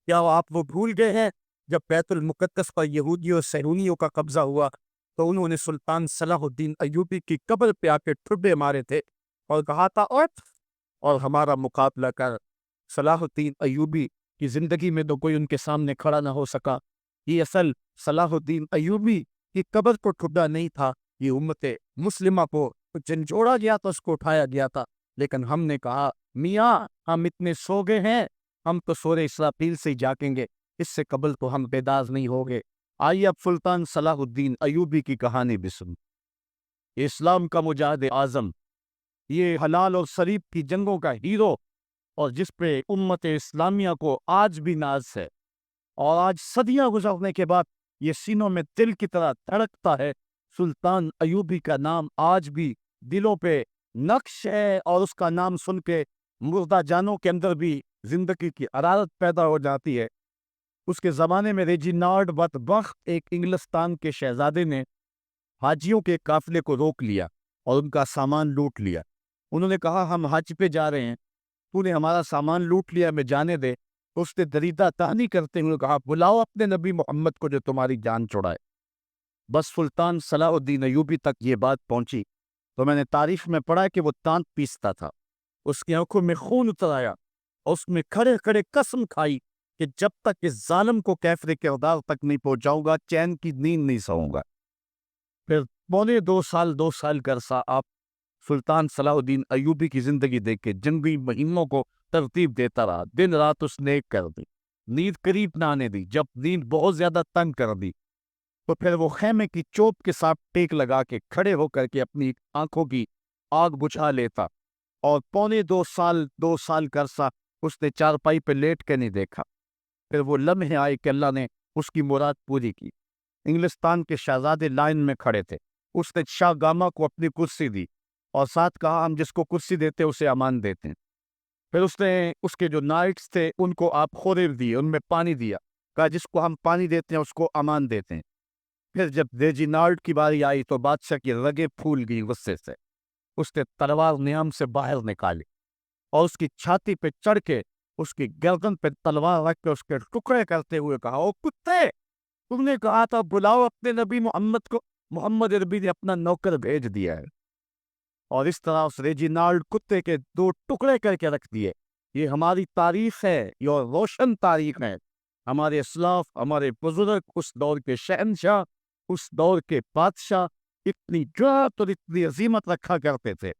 کیا آپ وہ بھول گئے ہیں جب بیت المقدس پر یہودیوں اور صہیونیوں کا قبضہ ہوا تو انہوں نے سلطان صلاح الدین ایوبی کی قبر پہ آ کے ٹھڈے مارے تھے اور کہا تھا اٹھ اور ہمارا مقابلہ کر۔ صلاح الدین ایوبی کی زندگی میں تو کوئی ان کے سامنے کھڑا نہ ہو سکا۔ یہ اصل صلاح الدین ایوبی کی قبر کو ٹھڈا نہیں تھا، یہ امت مسلمہ کو جھنجھوڑا گیا تھا، اس کو اٹھایا گیا تھا۔ لیکن ہم نے کہا میاں ہم اتنے سو گئے ہیں، ہم تو سورہ اسرافیل سے ہی جاگیں گے، اس سے قبل تو ہم بیدار نہیں ہوگے۔ آئیے اب سلطان صلاح الدین ایوبی کی کہانی بھی سن۔ اسلام کا مجاہد اعظم، یہ حلال اور صلیب کی جنگوں کا ہیرو، اور جس پہ امت اسلامیہ کو آج بھی ناز ہے، اور آج صدیاں گزرنے کے بعد یہ سینوں میں دل کی طرح دھڑکتا ہے۔ سلطان ایوبی کا نام آج بھی دلوں پہ نقش ہے، اور اس کا نام سن کے مردہ جانوں کے اندر بھی زندگی کی حرارت پیدا ہو جاتی ہے۔ اس کے زمانے میں ریجینالڈ بدبخت ایک انگلستان کے شہزادے نے حاجیوں کے قافلے کو روک لیا اور ان کا سامان لوٹ لیا۔ انہوں نے کہا ہم حج پہ جا رہے ہیں، تو نے ہمارا سامان لوٹ لیا، میں جانے دے۔ اس نے دریدہ تانی کرتے ہوئے کہا بلاؤ اپنے نبی محمد کو جو تمہاری جان چھڑائے۔ بس سلطان صلاح الدین ایوبی تک یہ بات پہنچی تو میں نے تاریخ میں پڑھا کہ وہ دانت پیستا تھا، اس کی آنکھوں میں خون اتر آیا، اور اس میں کھڑے کھڑے قسم کھائی کہ جب تک اس ظالم کو کیفر کردار تک نہیں پہنچاؤں گا چین کی نیند نہیں سوؤں گا۔ پھر پونے دو سال کا عرصہ آپ سلطان صلاح الدین ایوبی کی زندگی دیکھ کے جنگی مہموں کو ترتیب دیتا رہا، دن رات اس نے ایک کر دی، نیند قریب نہ آنے دی۔ جب نیند بہت زیادہ تنگ کر دی تو پھر وہ خیمے کی چوب کے ساتھ ٹیک لگا کے کھڑے ہو کر کے اپنی آنکھوں کی آگ بجھا لیتا، اور پونے دو سال کا عرصہ اس نے چارپائی پہ لیٹ کے نہیں دیکھا۔ پھر وہ لمحے آئے کہ اللہ نے اس کی مراد پوری کی۔ انگلستان کے شہزادے لائن میں کھڑے تھے، اس نے شاہ گاما کو اپنی کرسی دی اور ساتھ کہا ہم جس کو کرسی دیتے اسے امان دیتے ہیں۔ پھر اس نے اس کے جو نائٹس تھے ان کو آپ خورے دیے، ان میں پانی دیا، کہا جس کو ہم پانی دیتے ہیں اس کو امان دیتے ہیں۔ پھر جب ریجینالڈ کی باری آئی تو بادشاہ کی رگیں پھول گئی غصے سے، اس نے تلوار نیام سے باہر نکالی اور اس کی چھاتی پہ چڑھ کے اس کی گردن پہ تلوار رکھ کے اس کے ٹکڑے کرتے ہوئے کہا او کتے، تم نے کہا تھا بلاؤ اپنے نبی محمد کو، محمد عربی نے اپنا نوکر بھیج دیا ہے۔ اور اس طرح اس ریجینالڈ کتے کے دو ٹکڑے کر کے رکھ دیے۔ یہ ہماری تاریخ ہے، یہ روشن تاریخ ہے۔ ہمارے اسلاف، ہمارے بزرگ اس دور کے شہنشاہ، اس دور کے بادشاہ اتنی جرأت اور اتنی عظیمت رکھا کرتے تھے،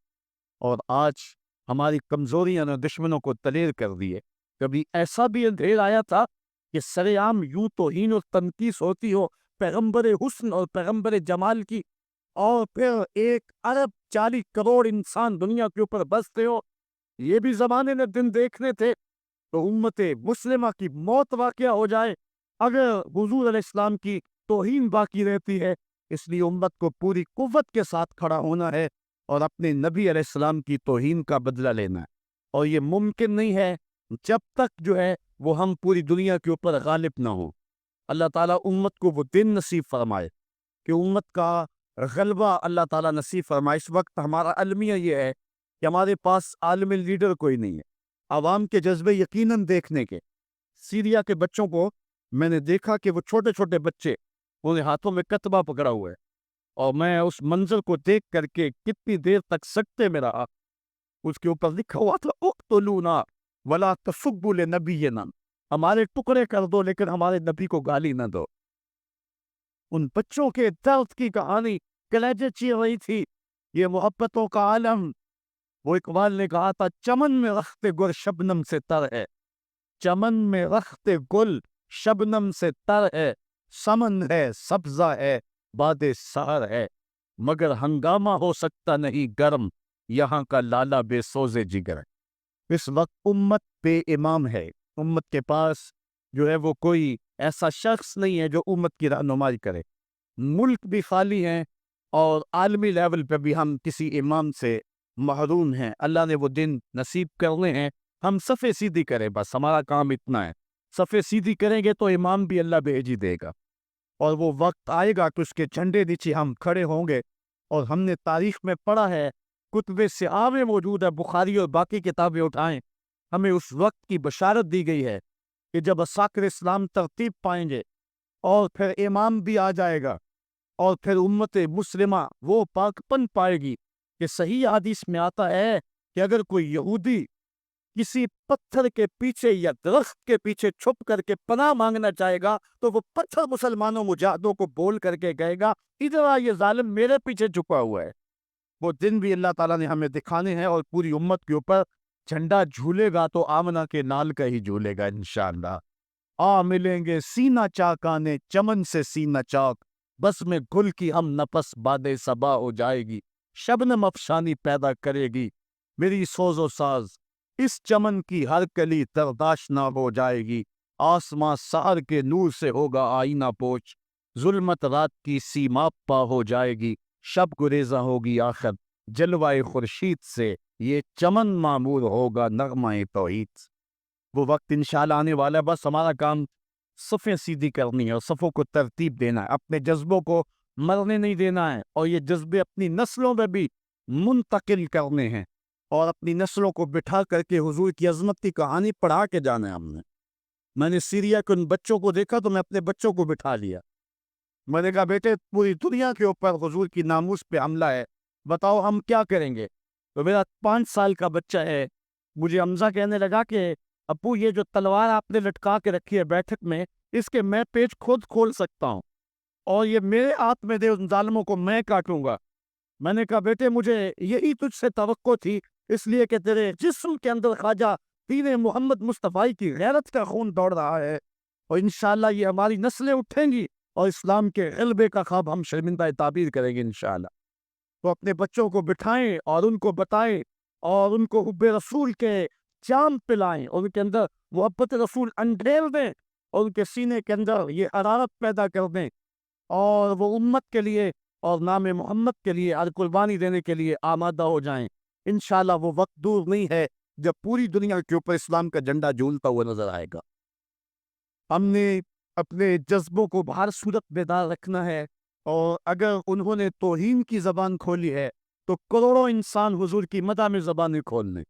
اور آج ہماری کمزوریاں نے دشمنوں کو دلیر کر دیے۔ کبھی ایسا بھی اندھیر آیا تھا کہ سر عام یوں توہین اور تنقیص ہوتی ہو پیغمبر حسن اور پیغمبر جمال کی، اور پھر 1 ارب 40 کروڑ انسان دنیا کے اوپر بستے ہو۔ یہ بھی زمانے نے دن دیکھنے تھے تو امت مسلمہ کی موت واقعہ ہو جائے اگر حضور علیہ السلام کی توہین باقی رہتی ہے۔ اس لیے امت کو پوری قوت کے ساتھ کھڑا ہونا ہے اور اپنے نبی علیہ السلام کی توہین کا بدلہ لینا ہے، اور یہ ممکن نہیں ہے جب تک جو ہے وہ ہم پوری دنیا کے اوپر غالب نہ ہوں۔ اللہ تعالیٰ امت کو وہ دن نصیب فرمائے کہ امت کا غلبہ اللہ تعالیٰ نصیب فرمائے۔ اس وقت ہمارا المیہ یہ ہے کہ ہمارے پاس عالم لیڈر کوئی نہیں ہے، عوام کے جذبے یقیناً دیکھنے کے۔ سیریا کے بچوں کو میں نے دیکھا کہ وہ چھوٹے چھوٹے بچے، انہیں ہاتھوں میں کتبہ پکڑا ہوا ہے، اور میں اس منظر کو دیکھ کر کے کتنی دیر تک سکتے میں رہا۔ اس کے اوپر لکھا ہوا تھا اقتلونا ولا تسبوا لنبینا، ہمارے ٹکڑے کر دو لیکن ہمارے نبی کو گالی نہ دو۔ ان بچوں کے درد کی کہانی کلیجے چیر رہی تھی۔ یہ محبتوں کا عالم، وہ اقبال نے کہا تھا چمن میں رخت گل شبنم سے تر ہے، چمن میں رخت گل شبنم سے تر ہے، سمن ہے سبزہ ہے باد سحر ہے، مگر ہنگامہ ہو سکتا نہیں گرم، یہاں کا لالا بے سوز جگر ہے۔ اس وقت امت بے امام ہے، امت کے پاس جو ہے وہ کوئی ایسا شخص نہیں ہے جو امت کی رہنمائی کرے۔ ملک بھی خالی ہیں اور عالمی لیول پہ بھی ہم کسی امام سے محروم ہیں۔ اللہ نے وہ دن نصیب کرنے ہیں، ہم صفے سیدھی کریں، بس ہمارا کام اتنا ہے۔ صفے سیدھی کریں گے تو امام بھی اللہ بھیج ہی دے گا، اور وہ وقت آئے گا کہ اس کے جھنڈے نیچے ہم کھڑے ہوں گے۔ اور ہم نے تاریخ میں پڑھا ہے، کتب سیاہ میں موجود ہے، بخاری اور باقی کتابیں اٹھائیں، ہمیں اس وقت کی بشارت دی گئی ہے کہ جب اساکر اسلام ترتیب پائیں گے اور پھر امام بھی آ جائے گا اور پھر امت مسلمہ وہ پاکپن پائے گی کہ صحیح حدیث میں آتا ہے کہ اگر کوئی یہودی کسی پتھر کے پیچھے یا درخت کے پیچھے چھپ کر کے پناہ مانگنا چاہے گا تو وہ پتھر مسلمانوں مجاہدوں کو بول کر کے کہے گا ادھر آ، یہ ظالم میرے پیچھے چھپا ہوا ہے۔ وہ دن بھی اللہ تعالیٰ نے ہمیں دکھانے ہیں اور پوری امت کے اوپر جھنڈا جھولے گا تو آمنہ کے نال کا ہی جھولے گا انشاءاللہ۔ آ ملیں گے سینہ چاکانے چمن سے سینہ چاک، بس میں گل کی ہم نفس باد صبا ہو جائے گی، شبنم افشانی پیدا کرے گی میری سوز و ساز، اس چمن کی ہر کلی ترداشنا ہو جائے گی، آسماں سحر کے نور سے ہوگا آئینہ پوچھ، ظلمت رات کی سیما پا ہو جائے گی، شب گریزہ ہوگی آخر جلوائے خورشید سے، یہ چمن معمور ہوگا نغمہ توحید۔ وہ وقت انشاءاللہ آنے والا ہے، بس ہمارا کام صفیں سیدھی کرنی ہے اور صفوں کو ترتیب دینا ہے، اپنے جذبوں کو مرنے نہیں دینا ہے اور یہ جذبے اپنی نسلوں میں بھی منتقل کرنے ہیں اور اپنی نسلوں کو بٹھا کر کے حضور کی عظمت کی کہانی پڑھا کے جانا ہے ہم نے۔ میں نے سیریا کے ان بچوں کو دیکھا تو میں اپنے بچوں کو بٹھا لیا، میں نے کہا بیٹے پوری دنیا کے اوپر حضور کی ناموس پہ حملہ ہے، بتاؤ ہم کیا کریں گے؟ تو میرا 5 سال کا بچہ ہے، مجھے حمزہ کہنے لگا کہ ابو یہ جو تلوار آپ نے لٹکا کے رکھی ہے بیٹھک میں، اس کے میں پیچ خود کھول سکتا ہوں اور یہ میرے ہاتھ میں دے، ان ظالموں کو میں کاٹوں گا۔ میں نے کہا بیٹے مجھے یہی تجھ سے توقع تھی، اس لیے کہ تیرے جسم کے اندر خواجہ دین محمد مصطفیٰ کی غیرت کا خون دوڑ رہا ہے اور انشاءاللہ یہ ہماری نسلیں اٹھیں گی اور اسلام کے غلبے کا خواب ہم شرمندہ تعبیر کریں گے انشاءاللہ۔ تو اپنے بچوں کو بٹھائیں اور ان کو بتائیں اور ان کو حب رسول کے جام پلائیں اور ان کے اندر محبت رسول انڈھیل دیں اور ان کے سینے کے اندر یہ حرارت پیدا کر دیں اور وہ امت کے لیے اور نام محمد کے لیے اور قربانی دینے کے لیے آمادہ ہو جائیں۔ انشاءاللہ وہ وقت دور نہیں ہے جب پوری دنیا کے اوپر اسلام کا جھنڈا جھولتا ہوا نظر آئے گا۔ ہم نے اپنے جذبوں کو بہر صورت بیدار رکھنا ہے اور اگر انہوں نے توہین کی زبان کھولی ہے تو کروڑوں انسان حضور کی مدح میں زبانیں کھول لیں،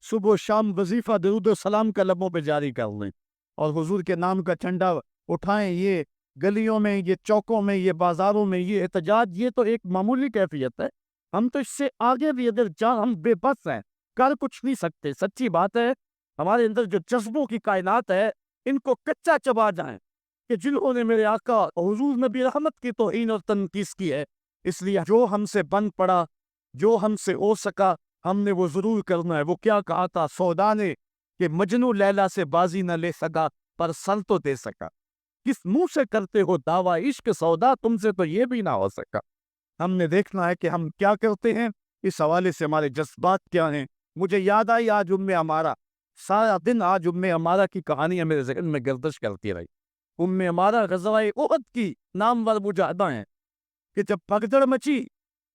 صبح و شام وظیفہ درود و سلام کا لبوں پہ جاری کر لیں اور حضور کے نام کا جھنڈا اٹھائیں۔ یہ گلیوں میں، یہ چوکوں میں، یہ بازاروں میں یہ احتجاج یہ تو ایک معمولی کیفیت ہے، ہم تو اس سے آگے بھی اگر ہم بے بس ہیں، کر کچھ نہیں سکتے۔ سچی بات ہے ہمارے اندر جو جذبوں کی کائنات ہے ان کو کچا چبا جائیں کہ جنہوں نے میرے آقا اور حضور نبی رحمت کی توہین اور تنقیص کی ہے، اس لیے جو ہم سے بن پڑا، جو ہم سے ہو سکا ہم نے وہ ضرور کرنا ہے۔ وہ کیا کہا تھا سودا نے کہ مجنو لیلا سے بازی نہ لے سکا پر سر تو دے سکا، کس منہ سے کرتے ہو دعویٰ عشق سودا، تم سے تو یہ بھی نہ ہو سکا۔ ہم نے دیکھنا ہے کہ ہم کیا کرتے ہیں، اس حوالے سے ہمارے جذبات کیا ہیں۔ مجھے یاد آئی آج ہمارا سارا دن آج ہمارا کی کہانیاں میرے ذہن میں گردش کرتی رہی۔ ہمارا غزوہ احد کی نامور مجاہدہ ہیں کہ جب بھگدڑ مچی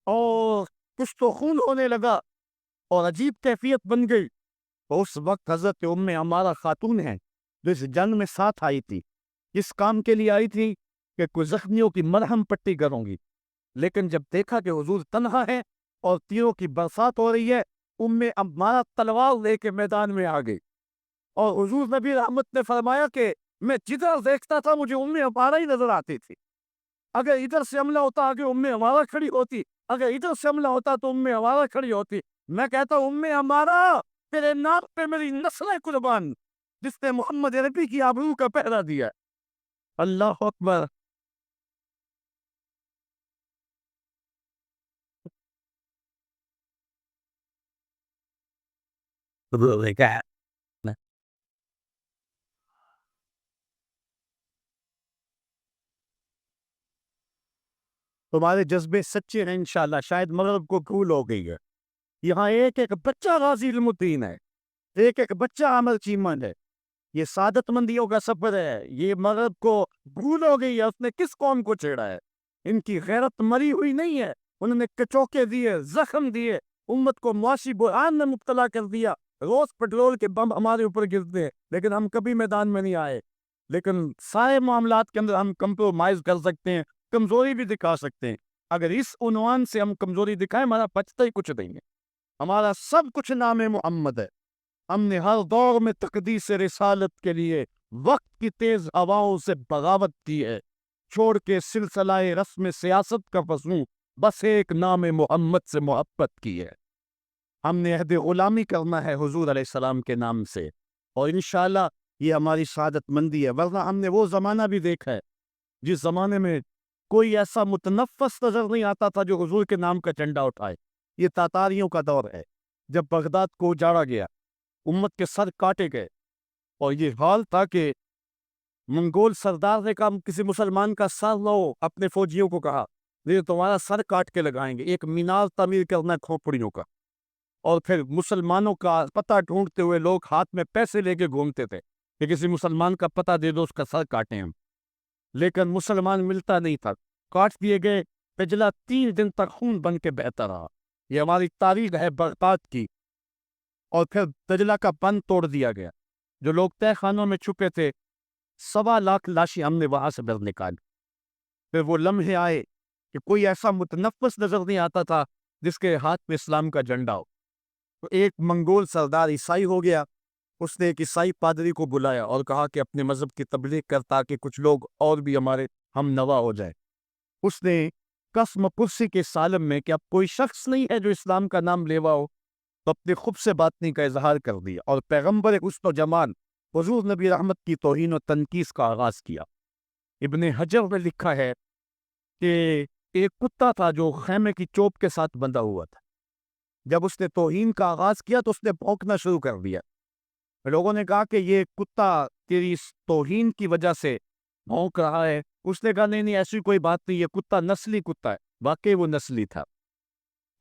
اور کچھ تو خون ہونے لگا اور عجیب کیفیت بن گئی، تو اس وقت حضرت ہمارا خاتون ہے جو اس جنگ میں ساتھ آئی تھی، اس کام کے لیے آئی تھی کہ کچھ زخمیوں کی مرہم پٹی کروں گی، لیکن جب دیکھا کہ حضور تنہا ہے اور تیروں کی برسات ہو رہی ہے، ہمارا تلوار لے کے میدان میں آ گئی اور حضور نبی رحمت نے فرمایا کہ میں جدھر دیکھتا تھا مجھے ہمارا ہی نظر آتی تھی، اگر ادھر سے حملہ ہوتا آگے ہمارا کھڑی ہوتی، اگر ادھر سے حملہ ہوتا تو ہمارا کھڑی ہوتی۔ میں کہتا ہوں ہمارا تیرے نام پہ میری نسلیں قربان، جس نے محمد عربی کی آبرو کا پہرا دیا۔ اللہ اکبر۔ تمہارے جذبے سچے ہیں انشاءاللہ، شاید مغرب کو بھول ہو گئی ہے، یہاں ایک ایک بچہ غازی المدین ہے، ایک ایک بچہ عامر چیمن ہے، یہ سعادت مندیوں کا سفر ہے۔ یہ مغرب کو بھول ہو گئی ہے، اس نے کس قوم کو چھیڑا ہے؟ ان کی غیرت مری ہوئی نہیں ہے، انہوں نے کچوکے دیے، زخم دیے، امت کو معاشی بحران میں مبتلا کر دیا، روز پیٹرول کے بم ہمارے اوپر گرتے ہیں لیکن ہم کبھی میدان میں نہیں آئے۔ لیکن سارے معاملات کے اندر ہم کمپرومائز کر سکتے ہیں، کمزوری بھی دکھا سکتے ہیں۔ اگر اس عنوان سے ہم کمزوری دکھائیں ہمارا بچتا ہی کچھ نہیں ہے، ہمارا سب کچھ نام محمد ہے۔ ہم نے ہر دور میں تقدیس رسالت کے لیے وقت کی تیز ہواؤں سے بغاوت کی ہے، چھوڑ کے سلسلہ رسم سیاست کا فضول، بس ایک نام محمد سے محبت کی ہے۔ ہم نے عہد غلامی کرنا ہے حضور علیہ السلام کے نام سے، اور انشاءاللہ یہ ہماری سعادت مندی ہے۔ ورنہ ہم نے وہ زمانہ بھی دیکھا ہے جس زمانے میں کوئی ایسا متنفس نظر نہیں آتا تھا جو حضور کے نام کا جھنڈا اٹھائے۔ یہ تاتاریوں کا دور ہے، جب بغداد کو اجاڑا گیا، امت کے سر کاٹے گئے، اور یہ حال تھا کہ منگول سردار نے کہا کسی مسلمان کا سر لو، اپنے فوجیوں کو کہا یہ تمہارا سر کاٹ کے لگائیں گے۔ ایک مینار تعمیر کرنا ہے کھوپڑیوں کا، اور پھر مسلمانوں کا پتہ ڈھونڈتے ہوئے لوگ ہاتھ میں پیسے لے کے گھومتے تھے کہ کسی مسلمان کا پتہ دے دو، اس کا سر کاٹیں ہم، لیکن مسلمان ملتا نہیں تھا، کاٹ دیے گئے۔ پچھلا 3 دن تک خون بن کے بہتا رہا۔ یہ ہماری تاریخ ہے بغداد کی۔ اور پھر دجلہ کا بند توڑ دیا گیا، جو لوگ تہ خانوں میں چھپے تھے 1.25 لاشیں ہم نے وہاں سے بر نکالی۔ پھر وہ لمحے آئے کہ کوئی ایسا متنفس نظر نہیں آتا تھا جس کے ہاتھ میں اسلام کا جھنڈا ہو۔ تو ایک منگول سردار عیسائی ہو گیا، اس نے ایک عیسائی پادری کو بلایا اور کہا کہ اپنے مذہب کی تبلیغ کر تاکہ کچھ لوگ اور بھی ہمارے ہم نوا ہو جائے۔ اس نے قسم پرسی کے سالم میں کہ اب کوئی شخص نہیں ہے جو اسلام کا نام لیوا ہو، تو اپنے خود سے باتنی کا اظہار کر دیا اور پیغمبر حسن و جمال حضور نبی رحمت کی توہین و تنقیص کا آغاز کیا۔ ابن حجر نے لکھا ہے کہ ایک کتا تھا جو خیمے کی چوب کے ساتھ بندھا ہوا تھا۔ جب اس نے توہین کا آغاز کیا تو اس نے بھونکنا شروع کر دیا۔ لوگوں نے کہا کہ یہ کتا تیری اس توہین کی وجہ سے بھونک رہا ہے۔ اس نے کہا نہیں ایسی کوئی بات نہیں، یہ کتا نسلی کتا ہے۔ واقعی وہ نسلی تھا،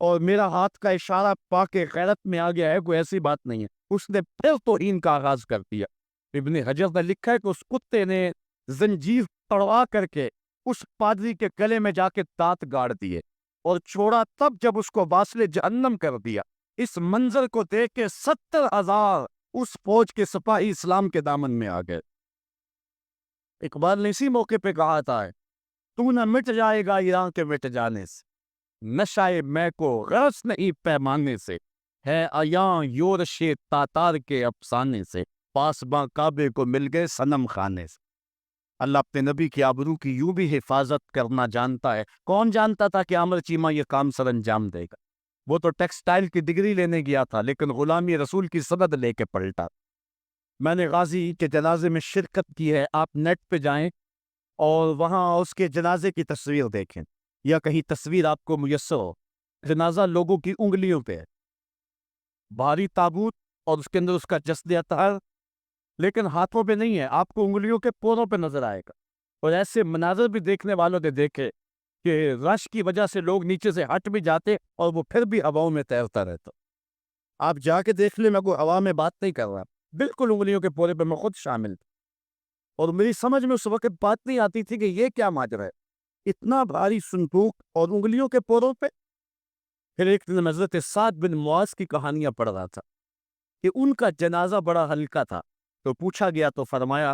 اور میرا ہاتھ کا اشارہ پا کے غیرت میں آ گیا ہے، کوئی ایسی بات نہیں ہے۔ اس نے پھر توہین کا آغاز کر دیا۔ ابن حجر نے لکھا ہے کہ اس کتے نے زنجیر تڑوا کر کے اس پادری کے گلے میں جا کے دانت گاڑ دیے اور چھوڑا تب جب اس کو واصل جہنم کر دیا۔ اس منظر کو دیکھ کے 70,000 اس فوج کے سپاہی اسلام کے دامن میں آ گئے۔ اقبال نے اسی موقع پہ کہا تھا تو نہ مٹ جائے گا ایران کے مٹ جانے سے، نشائے میں کو غرض نہیں پیمانے سے، ہے عیاں یورش تاتار کے افسانے سے، پاسباں کعبے کو مل گئے صنم خانے سے۔ اللہ اپنے نبی کی آبرو کی یوں بھی حفاظت کرنا جانتا ہے۔ کون جانتا تھا کہ عامر چیمہ یہ کام سر انجام دے گا؟ وہ تو ٹیکسٹائل کی ڈگری لینے گیا تھا، لیکن غلامی رسول کی سند لے کے پلٹا۔ میں نے غازی کے جنازے میں شرکت کی ہے، آپ نیٹ پہ جائیں اور وہاں اس کے جنازے کی تصویر دیکھیں، یا کہیں تصویر آپ کو میسر ہو۔ جنازہ لوگوں کی انگلیوں پہ ہے، بھاری تابوت اور اس کے اندر اس کا جسد اطہر، لیکن ہاتھوں پہ نہیں ہے، آپ کو انگلیوں کے پوروں پہ نظر آئے گا۔ اور ایسے مناظر بھی دیکھنے والوں نے دیکھے کہ رش کی وجہ سے لوگ نیچے سے ہٹ بھی جاتے اور وہ پھر بھی ہواؤں میں تیرتا رہتا۔ آپ جا کے دیکھ لیں، میں کوئی ہوا میں بات نہیں کر رہا، بالکل انگلیوں کے پورے پہ میں خود شامل تھا، اور میری سمجھ میں اس وقت بات نہیں آتی تھی کہ یہ کیا ماجرا ہے، اتنا بھاری صندوق اور انگلیوں کے پوروں پہ۔ پھر ایک دن حضرت سعد بن معاذ کی کہانیاں پڑھ رہا تھا کہ ان کا جنازہ بڑا ہلکا تھا، تو پوچھا گیا تو فرمایا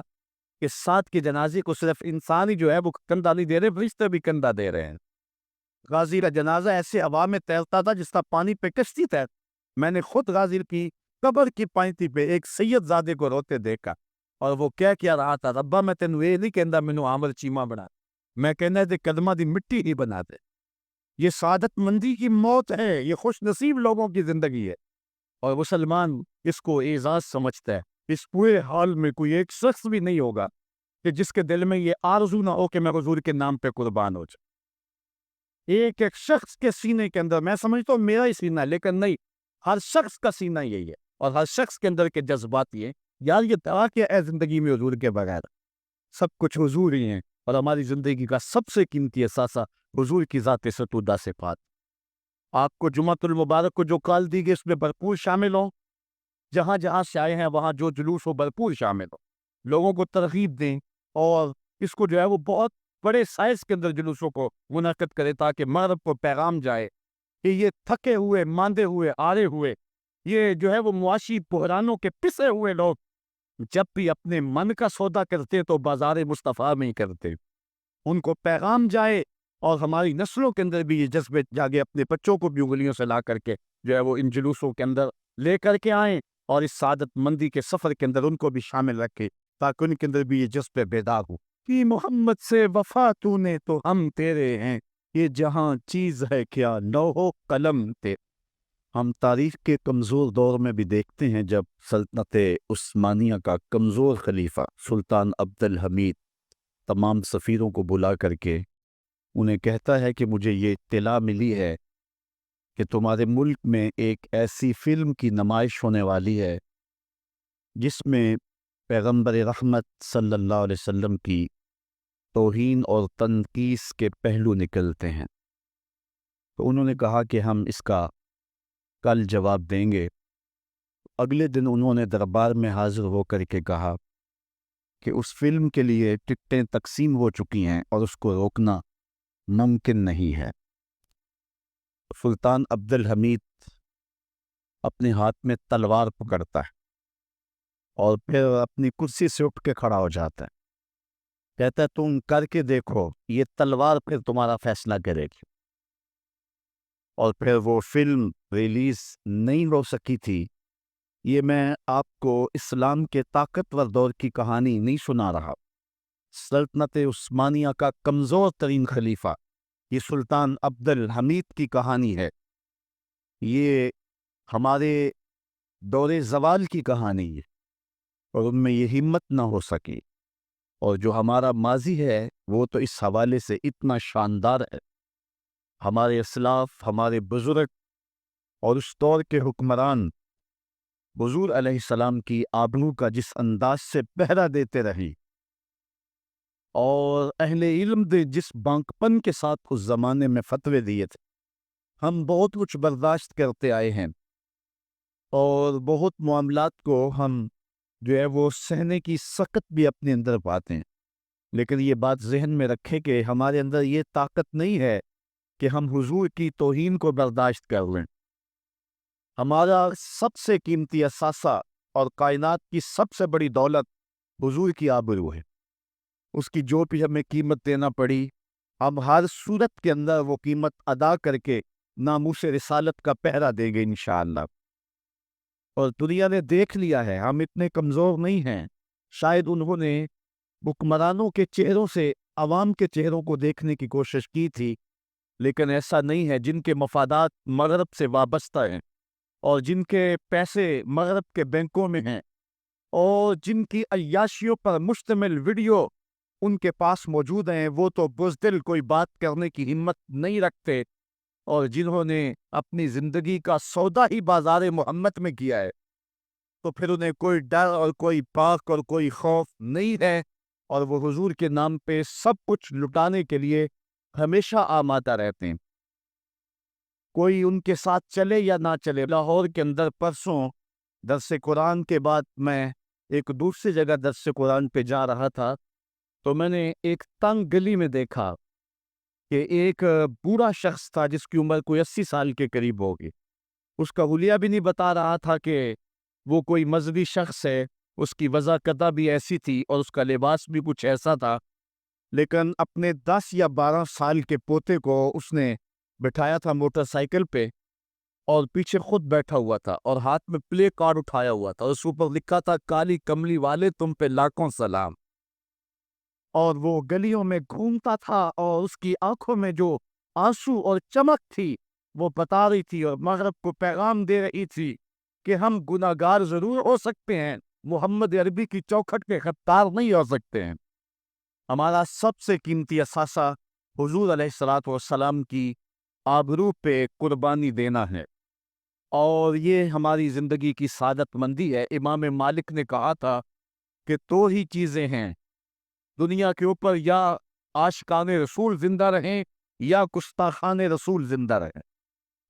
کہ سعد کے جنازے کو صرف انسان ہی جو ہے وہ کندھا نہیں دے رہے، فرشتے بھی کندھا دے رہے ہیں۔ غازی کا جنازہ ایسے ہوا میں تیرتا تھا جس طرح پانی پہ کشتی تیر۔ میں نے خود غازی کی قبر کی پائنتی پہ ایک سید زادے کو روتے دیکھا، اور وہ کیا رہا تھا، ربا میں تینوں یہ نہیں کہندا مینوں عامر چیمہ بنا، میں کہنا دے کلمہ دی مٹی ہی بنا دے۔ یہ سعادت مندی کی موت ہے، یہ خوش نصیب لوگوں کی زندگی ہے، اور مسلمان اس کو اعزاز سمجھتا ہے۔ اس پورے حال میں کوئی ایک شخص بھی نہیں ہوگا کہ جس کے دل میں یہ آرزو نہ ہو کہ میں حضور کے نام پہ قربان ہو جائے۔ ایک ایک شخص کے سینے کے اندر، میں سمجھتا ہوں میرا ہی سینہ، لیکن نہیں، ہر شخص کا سینہ یہی ہے، اور ہر شخص کے اندر کے جذبات یہ یار یہ دعا کیا ہے زندگی میں حضور کے بغیر، سب کچھ حضور ہی ہیں، اور ہماری زندگی کا سب سے قیمتی اثاثہ حضور کی ذات ستودہ صفات۔ آپ کو جمعۃ المبارک کو جو کال دی گئی اس میں بھرپور شامل ہوں، جہاں جہاں سے آئے ہیں وہاں جو جلوس ہو بھرپور شامل ہو، لوگوں کو ترغیب دیں، اور اس کو جو ہے وہ بہت بڑے سائز کے اندر جلوسوں کو منعقد کرے تاکہ مغرب کو پیغام جائے کہ یہ تھکے ہوئے، ماندے ہوئے، آرے ہوئے، یہ جو ہے وہ معاشی بحرانوں کے پسے ہوئے لوگ جب بھی اپنے من کا سودا کرتے تو بازار مصطفیٰ میں ہی کرتے، ان کو پیغام جائے، اور ہماری نسلوں کے اندر بھی یہ جذبے جاگے، اپنے بچوں کو بھی انگلیوں سے لا کر کے جو ہے وہ ان جلوسوں کے اندر لے کر کے آئیں، اور اس سعادت مندی کے سفر کے اندر ان کو بھی شامل رکھے تاکہ ان کے اندر بھی یہ جذبہ بیدار ہو کہ محمد سے وفا تو نے تو ہم تیرے ہیں، یہ جہاں چیز ہے کیا لوح و قلم تیرے۔ ہم تاریخ کے کمزور دور میں بھی دیکھتے ہیں جب سلطنت عثمانیہ کا کمزور خلیفہ سلطان عبد الحمید تمام سفیروں کو بلا کر کے انہیں کہتا ہے کہ مجھے یہ اطلاع ملی ہے کہ تمہارے ملک میں ایک ایسی فلم کی نمائش ہونے والی ہے جس میں پیغمبر رحمت صلی اللہ علیہ وسلم کی توہین اور تنقیص کے پہلو نکلتے ہیں۔ تو انہوں نے کہا کہ ہم اس کا کل جواب دیں گے۔ اگلے دن انہوں نے دربار میں حاضر ہو کر کے کہا کہ اس فلم کے لیے ٹکٹیں تقسیم ہو چکی ہیں اور اس کو روکنا ممکن نہیں ہے۔ سلطان عبد الحمید اپنے ہاتھ میں تلوار پکڑتا ہے اور پھر اپنی کرسی سے اٹھ کے کھڑا ہو جاتا ہے، کہتا ہے تم کر کے دیکھو، یہ تلوار پھر تمہارا فیصلہ کرے گی۔ اور پھر وہ فلم ریلیز نہیں ہو سکی تھی۔ یہ میں آپ کو اسلام کے طاقتور دور کی کہانی نہیں سنا رہا، سلطنت عثمانیہ کا کمزور ترین خلیفہ یہ سلطان عبد الحمید کی کہانی ہے۔ یہ ہمارے دور زوال کی کہانی ہے اور ان میں یہ ہمت نہ ہو سکی، اور جو ہمارا ماضی ہے وہ تو اس حوالے سے اتنا شاندار ہے۔ ہمارے اسلاف، ہمارے بزرگ اور اس دور کے حکمران حضور علیہ السلام کی آبرو کا جس انداز سے پہرا دیتے رہی، اور اہل علم نے جس بانکپن کے ساتھ اس زمانے میں فتوے دیے تھے، ہم بہت کچھ برداشت کرتے آئے ہیں اور بہت معاملات کو ہم جو ہے وہ سہنے کی سخت بھی اپنے اندر پاتے ہیں، لیکن یہ بات ذہن میں رکھے کہ ہمارے اندر یہ طاقت نہیں ہے کہ ہم حضور کی توہین کو برداشت کر لیں۔ ہمارا سب سے قیمتی اثاثہ اور کائنات کی سب سے بڑی دولت حضور کی آبرو ہے، اس کی جو بھی ہمیں قیمت دینا پڑی ہم ہر صورت کے اندر وہ قیمت ادا کر کے ناموس رسالت کا پہرا دیں گے انشاءاللہ۔ اور دنیا نے دیکھ لیا ہے ہم اتنے کمزور نہیں ہیں، شاید انہوں نے حکمرانوں کے چہروں سے عوام کے چہروں کو دیکھنے کی کوشش کی تھی، لیکن ایسا نہیں ہے۔ جن کے مفادات مغرب سے وابستہ ہیں اور جن کے پیسے مغرب کے بینکوں میں ہیں اور جن کی عیاشیوں پر مشتمل ویڈیو ان کے پاس موجود ہیں، وہ تو بزدل کوئی بات کرنے کی ہمت نہیں رکھتے، اور جنہوں نے اپنی زندگی کا سودا ہی بازار محمد میں کیا ہے تو پھر انہیں کوئی ڈر اور کوئی پاک اور کوئی خوف نہیں ہے، اور وہ حضور کے نام پہ سب کچھ لٹانے کے لیے ہمیشہ آمادہ رہتے ہیں۔ کوئی ان کے ساتھ چلے یا نہ چلے۔ لاہور کے اندر پرسوں درس قرآن کے بعد میں ایک دوسری جگہ درس قرآن پہ جا رہا تھا، تو میں نے ایک تنگ گلی میں دیکھا کہ ایک بوڑھا شخص تھا جس کی عمر کوئی 80 سال کے قریب ہوگی۔ اس کا حلیہ بھی نہیں بتا رہا تھا کہ وہ کوئی مذہبی شخص ہے، اس کی وضاحت بھی ایسی تھی اور اس کا لباس بھی کچھ ایسا تھا، لیکن اپنے 10 یا 12 سال کے پوتے کو اس نے بٹھایا تھا موٹر سائیکل پہ اور پیچھے خود بیٹھا ہوا تھا اور ہاتھ میں پلے کارڈ اٹھایا ہوا تھا، اس اوپر لکھا تھا کالی کملی والے تم پہ لاکھوں سلام۔ اور وہ گلیوں میں گھومتا تھا اور اس کی آنکھوں میں جو آنسو اور چمک تھی وہ بتا رہی تھی اور مغرب کو پیغام دے رہی تھی کہ ہم گناہگار ضرور ہو سکتے ہیں، محمد عربی کی چوکھٹ کے خطار نہیں ہو سکتے ہیں۔ ہمارا سب سے قیمتی اثاثہ حضور علیہ السلام کی آبرو پہ قربانی دینا ہے، اور یہ ہماری زندگی کی سعادت مندی ہے۔ امام مالک نے کہا تھا کہ دو ہی چیزیں ہیں دنیا کے اوپر، یا عاشقان رسول زندہ رہیں یا گستاخان رسول زندہ رہیں،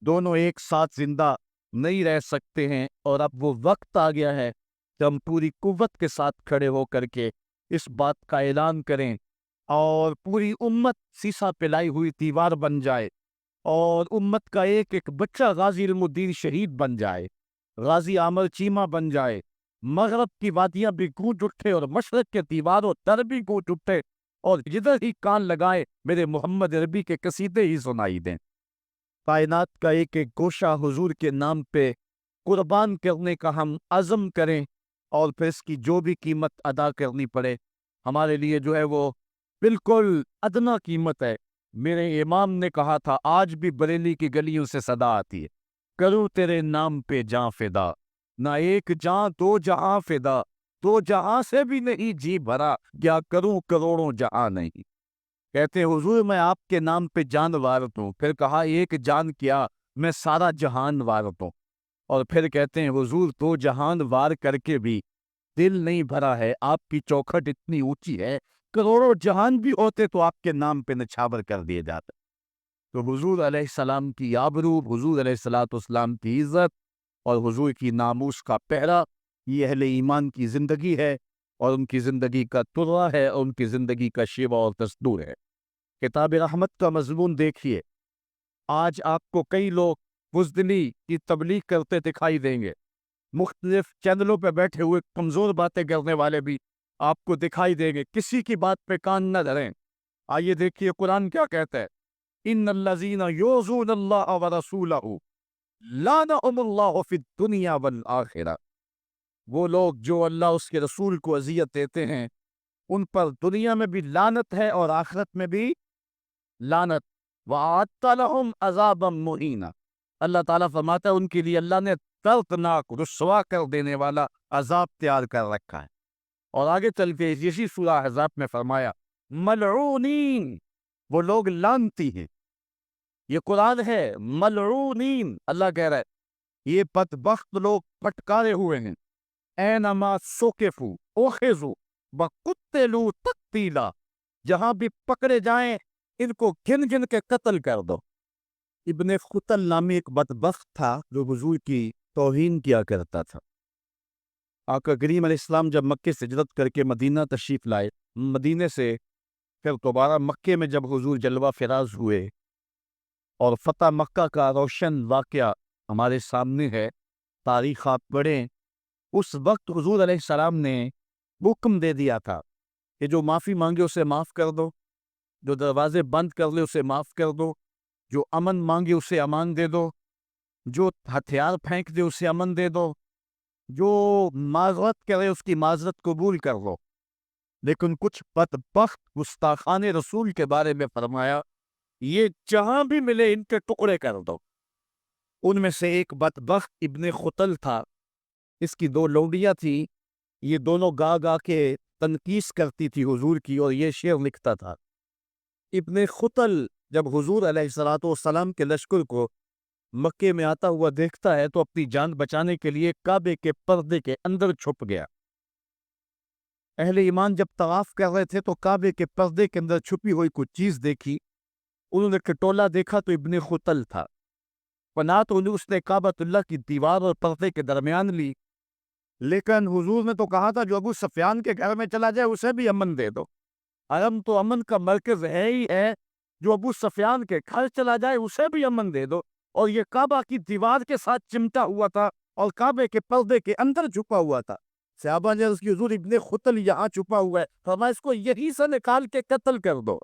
دونوں ایک ساتھ زندہ نہیں رہ سکتے ہیں۔ اور اب وہ وقت آ گیا ہے کہ ہم پوری قوت کے ساتھ کھڑے ہو کر کے اس بات کا اعلان کریں اور پوری امت سیسا پلائی ہوئی دیوار بن جائے، اور امت کا ایک ایک بچہ غازی علم الدین شہید بن جائے، غازی عامر چیمہ بن جائے، مغرب کی وادیاں بھی گونج اٹھے اور مشرق کے دیواروں در بھی گونج اٹھے، اور جدھر ہی کان لگائے میرے محمد عربی کے قصیدے ہی سنائی دیں۔ کائنات کا ایک ایک گوشہ حضور کے نام پہ قربان کرنے کا ہم عزم کریں، اور پھر اس کی جو بھی قیمت ادا کرنی پڑے ہمارے لیے جو ہے وہ بالکل ادنا قیمت ہے۔ میرے امام نے کہا تھا آج بھی بریلی کی گلیوں سے صدا آتی ہے، کروں تیرے نام پہ جاں فدا، نہ ایک جاں دو جہاں فدا، دو جہاں سے بھی نہیں جی بھرا، کیا کروں کروڑوں جہاں نہیں۔ کہتے ہیں حضور میں آپ کے نام پہ جان وارت ہوں، پھر کہا ایک جان کیا میں سارا جہان وارت ہوں، اور پھر کہتے ہیں حضور دو جہان وار کر کے بھی دل نہیں بھرا ہے، آپ کی چوکھٹ اتنی اونچی ہے کروڑوں جہان بھی ہوتے تو آپ کے نام پہ نچھاور کر دیے جاتے۔ تو حضور علیہ السلام کی آبرو، حضور علیہ السلام کی عزت اور حضور کی ناموس کا پہرا، یہ اہل ایمان کی زندگی ہے، اور ان کی زندگی کا ترا ہے، اور ان کی زندگی کا شیوا اور دستور ہے۔ کتاب رحمت کا مضمون دیکھیے، آج آپ کو کئی لوگ بزدلی کی تبلیغ کرتے دکھائی دیں گے، مختلف چینلوں پہ بیٹھے ہوئے کمزور باتیں کرنے والے بھی آپ کو دکھائی دیں گے، کسی کی بات پہ کان نہ دھریں۔ آئیے دیکھیے قرآن کیا کہتا ہے، ان الذین یؤذون اللہ ورسولہ لعنہم اللہ فی الدنیا والآخرہ، وہ لوگ جو اللہ اس کے رسول کو اذیت دیتے ہیں ان پر دنیا میں بھی لعنت ہے اور آخرت میں بھی لعنت، وَأَعَدَّ لَهُمْ عَذَابًا مُهِينًا، اللہ تعالیٰ فرماتا ہے ان کے لیے اللہ نے دردناک رسوا کر دینے والا عذاب تیار کر رکھا ہے۔ اور آگے چل کے اسی سورہ احزاب میں فرمایا ملعونین، وہ لوگ لعنتی ہیں، یہ قرآن ہے، ملعونین، اللہ کہہ رہا ہے یہ بدبخت لوگ پھٹکارے ہوئے ہیں، اینما سوکفو اوخذو وقتلوا تقتیلا، جہاں بھی پکڑے جائیں ان کو گن گن کے قتل کر دو۔ ابن خطل نامی ایک بدبخت تھا جو حضور کی توہین کیا کرتا تھا۔ آقا کریم علیہ السلام جب مکے سے ہجرت کر کے مدینہ تشریف لائے، مدینے سے پھر دوبارہ مکے میں جب حضور جلوہ فراز ہوئے اور فتح مکہ کا روشن واقعہ ہمارے سامنے ہے، تاریخ آپ پڑھیں، اس وقت حضور علیہ السلام نے حکم دے دیا تھا کہ جو معافی مانگے اسے معاف کر دو، جو دروازے بند کر لے اسے معاف کر دو، جو امن مانگے اسے امان دے دو، جو ہتھیار پھینک دے اسے امن دے دو، جو معذرت کرے اس کی معذرت قبول کر لو۔ لیکن کچھ بدبخت گستاخان رسول کے بارے میں فرمایا یہ جہاں بھی ملے ان کے ٹکڑے کر دو۔ ان میں سے ایک بدبخت ابن خطل تھا، اس کی دو لونڈیاں تھی، یہ دونوں گا گا کے تنقیس کرتی تھی حضور کی، اور یہ شعر لکھتا تھا۔ ابن خطل جب حضور علیہ السلام کے لشکر کو مکے میں آتا ہوا دیکھتا ہے تو اپنی جان بچانے کے لیے کعبے کے پردے کے اندر چھپ گیا۔ اہل ایمان جب طواف کر رہے تھے تو کعبے کے پردے کے اندر چھپی ہوئی کچھ چیز دیکھی، انہوں نے کٹولا دیکھا تو ابن خطل تھا، پناہ تو اس نے کعبۃ اللہ کی دیوار اور پردے کے درمیان لی، لیکن حضور نے تو کہا تھا جو ابو سفیان کے گھر میں چلا جائے اسے بھی امن دے دو، حرم تو امن کا مرکز ہے ہی ہے، جو ابو سفیان کے گھر چلا جائے اسے بھی امن دے دو، اور یہ کعبہ کی دیوار کے ساتھ چمٹا ہوا تھا اور کعبے کے پردے کے اندر چھپا ہوا تھا۔ صحابہ نے اس کی حضور ابن خطل یہاں چھپا ہوا ہے، فرمایا اس کو یہی سے نکال کے قتل کر دو۔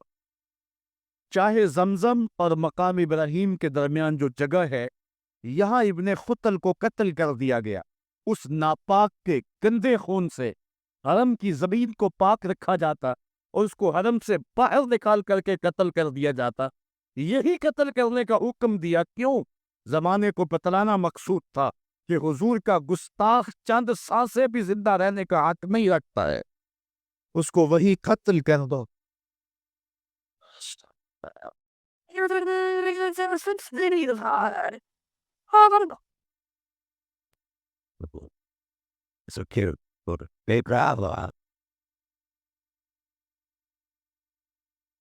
چاہے زمزم اور مقام ابراہیم کے درمیان جو جگہ ہے یہاں ابن خطل کو قتل کر دیا گیا، اس ناپاک کے گندے خون سے حرم کی زمین کو پاک رکھا جاتا اور اس کو حرم سے باہر نکال کر کے قتل کر دیا جاتا۔ یہی قتل کرنے کا حکم دیا کیوں؟ زمانے کو بتلانا مقصود تھا کہ حضور کا گستاخ چند سانسیں بھی زندہ رہنے کا حق نہیں رکھتا ہے، اس کو وہی قتل کر دو۔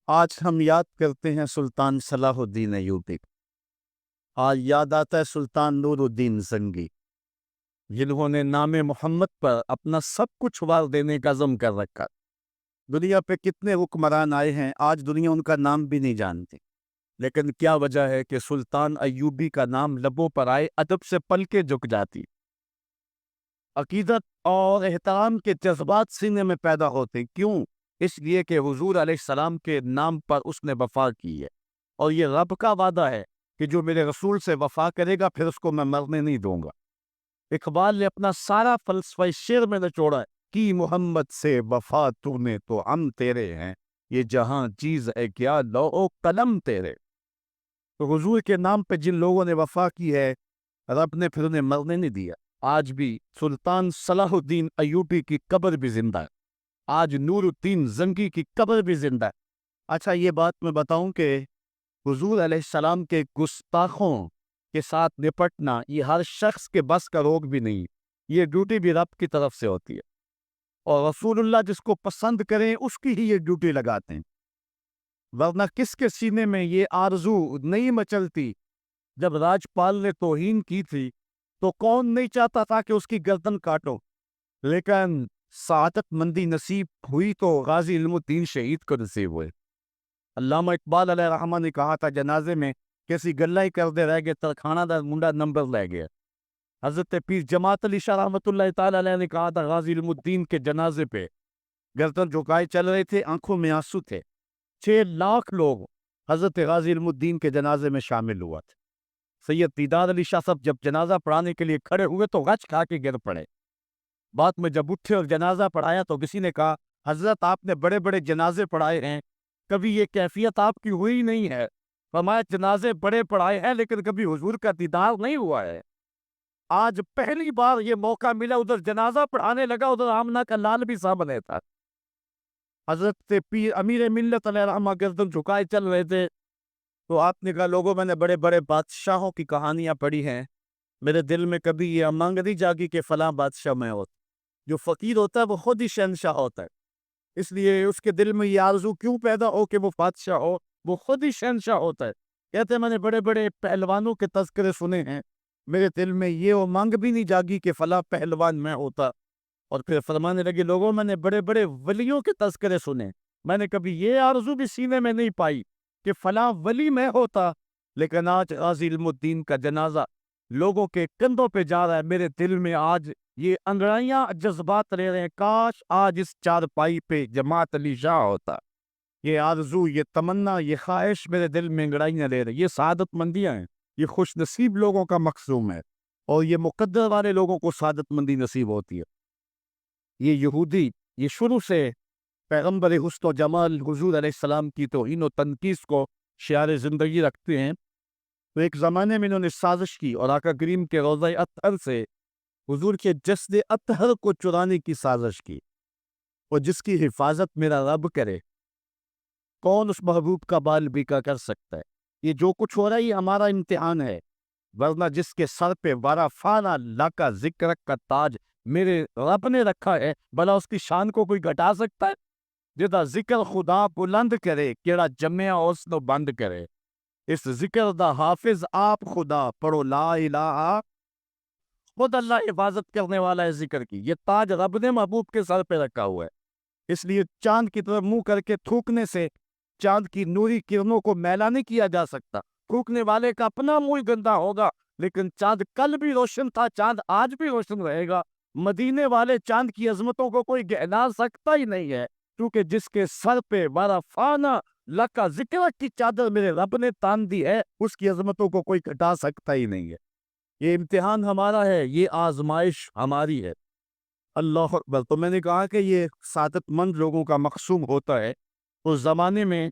آج ہم یاد کرتے ہیں سلطان صلاح الدین ایوبی، آج یاد آتا ہے سلطان نور الدین زنگی، جنہوں نے نام محمد پر اپنا سب کچھ وار دینے کا عزم کر رکھا۔ دنیا پہ کتنے حکمران آئے ہیں آج دنیا ان کا نام بھی نہیں جانتی، لیکن کیا وجہ ہے کہ سلطان ایوبی کا نام لبوں پر آئے ادب سے پلکیں جھک جاتی، عقیدت اور احترام کے جذبات سینے میں پیدا ہوتے۔ کیوں؟ اس لیے کہ حضور علیہ السلام کے نام پر اس نے وفا کی ہے، اور یہ رب کا وعدہ ہے کہ جو میرے رسول سے وفا کرے گا پھر اس کو میں مرنے نہیں دوں گا۔ اقبال نے اپنا سارا فلسفہ شعر میں نچوڑا ہے کہ محمد سے وفا تو نے تو ہم تیرے ہیں، یہ جہاں چیز ہے کیا لوح قلم تیرے۔ تو حضور کے نام پہ جن لوگوں نے وفا کی ہے، رب نے پھر انہیں مرنے نہیں دیا۔ آج بھی سلطان صلاح الدین ایوبی کی قبر بھی زندہ ہے، آج نور الدین زنگی کی قبر بھی زندہ ہے۔ اچھا یہ بات میں بتاؤں کہ حضور علیہ السلام کے گستاخوں کے ساتھ نپٹنا یہ ہر شخص کے بس کا روگ بھی نہیں، یہ ڈیوٹی بھی رب کی طرف سے ہوتی ہے، اور رسول اللہ جس کو پسند کریں اس کی ہی یہ ڈیوٹی لگاتے ہیں، ورنہ کس کے سینے میں یہ آرزو نہیں مچلتی؟ جب راجپال نے توہین کی تھی تو کون نہیں چاہتا تھا کہ اس کی گردن کاٹو، لیکن سعادت مندی نصیب ہوئی تو غازی علم الدین شہید کو نصیب ہوئے۔ علامہ اقبال علیہ رحمہ نے کہا تھا جنازے میں کیسی گلہ ہی کردے رہ گئے، ترخانہ دا منڈا نمبر لے گیا۔ حضرت پیر جماعت علی شاہ رحمۃ اللہ تعالی علیہ نے کہا تھا غازی علم الدین کے جنازے پہ گردن جھکائے چل رہے تھے، آنکھوں میں آنسو تھے۔ 6 لاکھ لوگ حضرت غازی علم الدین کے جنازے میں شامل ہوا تھے۔ سید دیدار علی شاہ صاحب جب جنازہ پڑھانے کے لیے کھڑے ہوئے تو غچ کھا کے گر پڑے۔ بعد میں جب اٹھے اور جنازہ پڑھایا تو کسی نے کہا حضرت آپ نے بڑے بڑے جنازے پڑھائے ہیں، کبھی یہ کیفیت آپ کی ہوئی نہیں ہے۔ فرمایا جنازے بڑے پڑھائے ہیں لیکن کبھی حضور کا دیدار نہیں ہوا ہے۔ آج پہلی بار یہ موقع ملا، ادھر جنازہ پڑھانے لگا، ادھر آمنہ کا لال بھی سامنے تھا۔ حضرت پیر امیر ملت علیہ رحمہ گردن جھکائے چل رہے تھے تو آپ نے کہا لوگوں میں نے بڑے بڑے بادشاہوں کی کہانیاں پڑھی ہیں، میرے دل میں کبھی یہ امنگ نہیں جاگی کہ فلاں بادشاہ میں ہوتا۔ جو فقیر ہوتا ہے وہ خود ہی شہنشاہ ہوتا ہے، اس لیے اس کے دل میں یہ آرزو کیوں پیدا ہو کہ وہ بادشاہ ہو، وہ خود ہی شہنشاہ ہوتا ہے۔ کہتے ہیں میں نے بڑے بڑے پہلوانوں کے تذکرے سنے ہیں، میرے دل میں یہ امنگ بھی نہیں جاگی کہ فلاں پہلوان میں ہوتا۔ اور پھر فرمانے لگے لوگوں میں نے بڑے بڑے ولیوں کے تذکرے سنے، میں نے کبھی یہ آرزو بھی سینے میں نہیں پائی کہ فلاں ولی میں ہوتا، لیکن آج غازی علم الدین کا جنازہ لوگوں کے کندھوں پہ جا رہا ہے، میرے دل میں آج یہ انگڑائیاں جذبات لے رہے ہیں، کاش آج اس چارپائی پہ جماعت علی شاہ ہوتا۔ یہ آرزو، یہ تمنا، یہ خواہش میرے دل میں انگڑائیاں لے رہی۔ یہ سعادت مندیاں ہیں، یہ خوش نصیب لوگوں کا مقصوم ہے، اور یہ مقدر والے لوگوں کو سعادت مندی نصیب ہوتی ہے۔ یہ یہودی یہ شروع سے پیغمبر حسن و جمال حضور علیہ السلام کی توہین و تنقیص کو شعار زندگی رکھتے ہیں، تو ایک زمانے میں انہوں نے سازش کی اور آقا کریم کے روضہ اطہر سے حضور کے جسد اطہر کو چرانے کی سازش کی، اور جس کی حفاظت میرا رب کرے کون اس محبوب کا بال بیکا کر سکتا ہے۔ یہ جو کچھ ہو رہا ہے یہ ہمارا امتحان ہے، ورنہ جس کے سر پہ وارا فانا لاکا ذکر کا تاج میرے رب نے رکھا ہے، بھلا اس کی شان کو کوئی گھٹا سکتا ہے؟ جدا ذکر خدا بلند کرے، کیڑا جمعہ اس نو بند کرے، اس ذکر دا حافظ آپ خدا پڑھو لا الہ، خود اللہ حفاظت کرنے والا ہے ذکر کی۔ یہ تاج رب نے محبوب کے سر پہ رکھا ہوا ہے، اس لیے چاند کی طرف منہ کر کے تھوکنے سے چاند کی نوری کرنوں کو میلا نہیں کیا جا سکتا۔ تھوکنے والے کا اپنا منہ گندا ہوگا، لیکن چاند کل بھی روشن تھا، چاند آج بھی روشن رہے گا۔ مدینے والے چاند کی عظمتوں کو کوئی گہنا سکتا ہی نہیں ہے، کیونکہ جس کے سر پہ بارہ فانا لکا ذکر کی چادر میرے رب نے تان دی ہے، اس کی عظمتوں کو کوئی گھٹا سکتا ہی نہیں ہے۔ یہ امتحان ہمارا ہے، یہ آزمائش ہماری ہے۔ اللہ اکبر۔ تو میں نے کہا کہ یہ سعادت مند لوگوں کا مقصوم ہوتا ہے۔ اس زمانے میں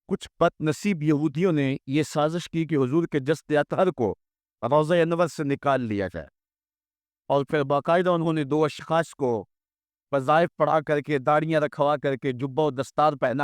کچھ بد نصیب یہودیوں نے یہ سازش کی کہ حضور کے جسد اطہر کو روضہ انور سے نکال لیا جائے، اور پھر باقاعدہ انہوں نے 2 اشخاص کو وظائف پڑھا کر کے، داڑیاں رکھوا کر کے، جبہ و دستار پہنا